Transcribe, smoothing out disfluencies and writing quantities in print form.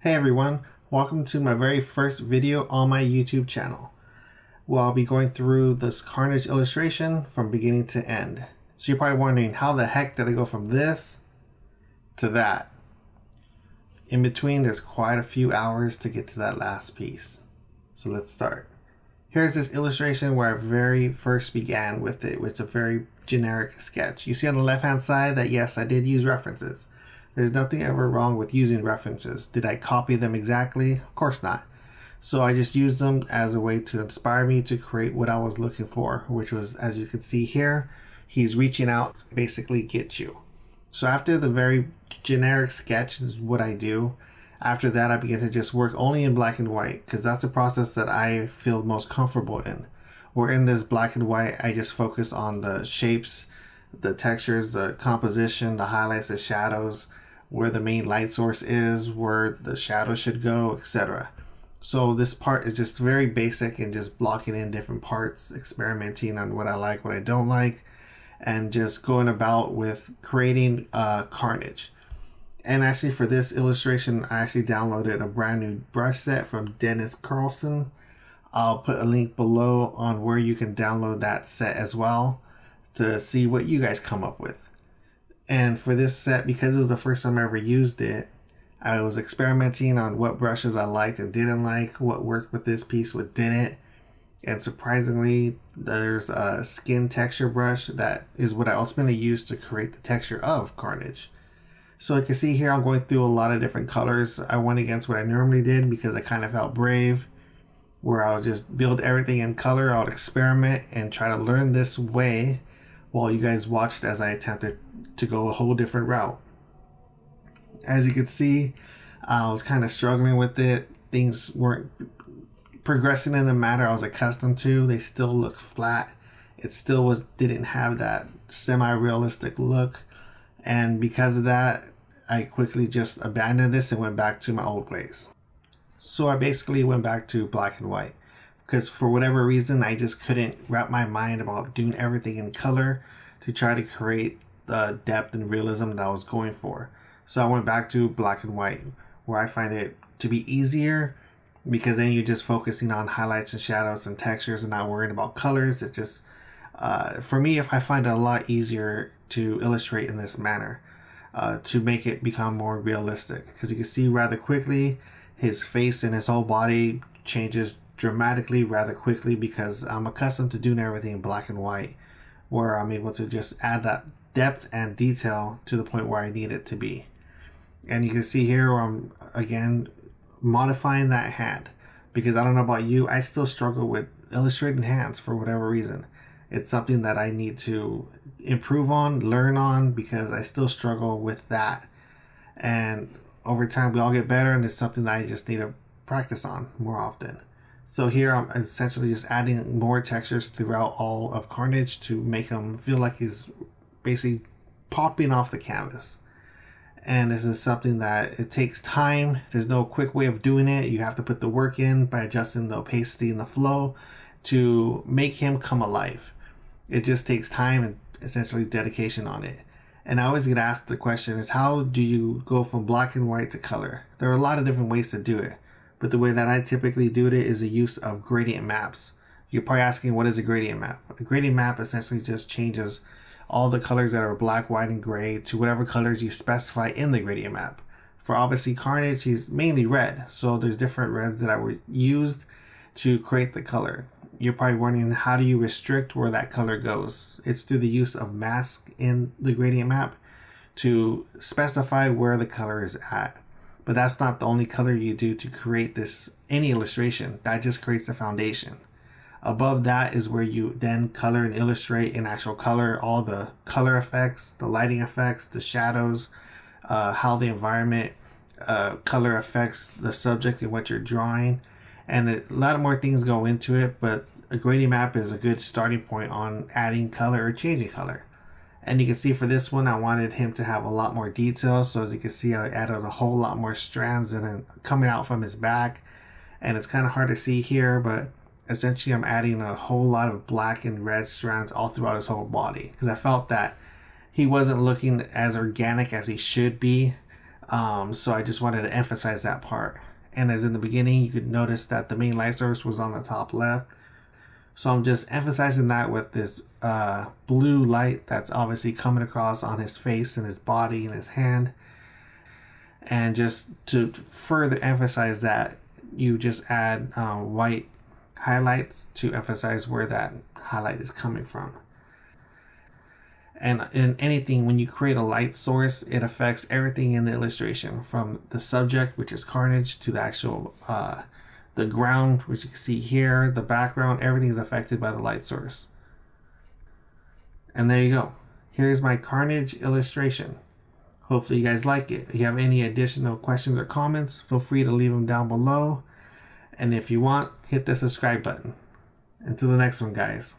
Hey everyone, welcome to my very first video on my YouTube channel. Well, I'll be going through this Carnage illustration from beginning to end. So you're probably wondering, how the heck did I go from this to that? In between, there's quite a few hours to get to that last piece. So let's start. Here's this illustration where I very first began with it, with a very generic sketch. You see on the left hand side that yes, I did use references. There's nothing ever wrong with using references. Did I copy them exactly? Of course not. So I just used them as a way to inspire me to create what I was looking for, which was, as you can see here, he's reaching out to basically get you. So after the very generic sketch is what I do. After that, I begin to just work only in black and white because that's a process that I feel most comfortable in. Where in this black and white, I just focus on the shapes, the textures, the composition, the highlights, the shadows, where the main light source is, where the shadow should go, etc. So this part is just very basic and just blocking in different parts, experimenting on what I like, what I don't like, and just going about with creating Carnage. And actually for this illustration, I actually downloaded a brand new brush set from Dennis Carlson. I'll put a link below on where you can download that set as well to see what you guys come up with. And for this set, because it was the first time I ever used it, I was experimenting on what brushes I liked and didn't like, what worked with this piece, what didn't. And surprisingly, there's a skin texture brush that is what I ultimately used to create the texture of Carnage. So you can see here, I'm going through a lot of different colors. I went against what I normally did because I kind of felt brave, where I'll just build everything in color. I'll experiment and try to learn this way while you guys watched as I attempted to go a whole different route. As you can see, I was kind of struggling with it. Things weren't progressing in the manner I was accustomed to. They still looked flat. It still didn't have that semi-realistic look. And because of that, I quickly just abandoned this and went back to my old ways. So I basically went back to black and white because for whatever reason, I just couldn't wrap my mind about doing everything in color to try to create the depth and realism that I was going for. So I went back to black and white, where I find it to be easier because then you're just focusing on highlights and shadows and textures and not worrying about colors. It's just, for me, if I find it a lot easier to illustrate in this manner, to make it become more realistic. Because you can see rather quickly, his face and his whole body changes dramatically rather quickly because I'm accustomed to doing everything in black and white, where I'm able to just add that depth and detail to the point where I need it to be. And you can see here where I'm again modifying that hand, because I don't know about you, I still struggle with illustrating hands for whatever reason. It's something that I need to improve on, learn on, because I still struggle with that. And over time we all get better, and it's something that I just need to practice on more often. So here I'm essentially just adding more textures throughout all of Carnage to make him feel like he's basically popping off the canvas. And this is something that it takes time. There's no quick way of doing it. You have to put the work in by adjusting the opacity and the flow to make him come alive. It just takes time and essentially dedication on it. And I always get asked the question is, how do you go from black and white to color? There are a lot of different ways to do it, but the way that I typically do it is the use of gradient maps. You're probably asking, what is a gradient map? A gradient map essentially just changes all the colors that are black, white, and gray to whatever colors you specify in the gradient map. For obviously Carnage, he's mainly red, so there's different reds that were used to create the color. You're probably wondering, how do you restrict where that color goes? It's through the use of mask in the gradient map to specify where the color is at. But that's not the only color you do to create any illustration. That just creates the foundation. Above that is where you then color and illustrate in actual color all the color effects, the lighting effects, the shadows, how the environment color affects the subject and what you're drawing. And a lot more things go into it, but a gradient map is a good starting point on adding color or changing color. And you can see for this one, I wanted him to have a lot more detail. So as you can see, I added a whole lot more strands and then coming out from his back. And it's kind of hard to see here, but essentially I'm adding a whole lot of black and red strands all throughout his whole body, because I felt that he wasn't looking as organic as he should be So I just wanted to emphasize that part. And as in the beginning, you could notice that the main light source was on the top left. So I'm just emphasizing that with this blue light that's obviously coming across on his face and his body and his hand. And just to further emphasize that, you just add white highlights to emphasize where that highlight is coming from. And in anything, when you create a light source, it affects everything in the illustration, from the subject, which is Carnage, to the actual the ground, which you can see here, the background, everything is affected by the light source. And there you go. Here's my Carnage illustration. Hopefully you guys like it. If you have any additional questions or comments, feel free to leave them down below. And if you want, hit the subscribe button. Until the next one, guys.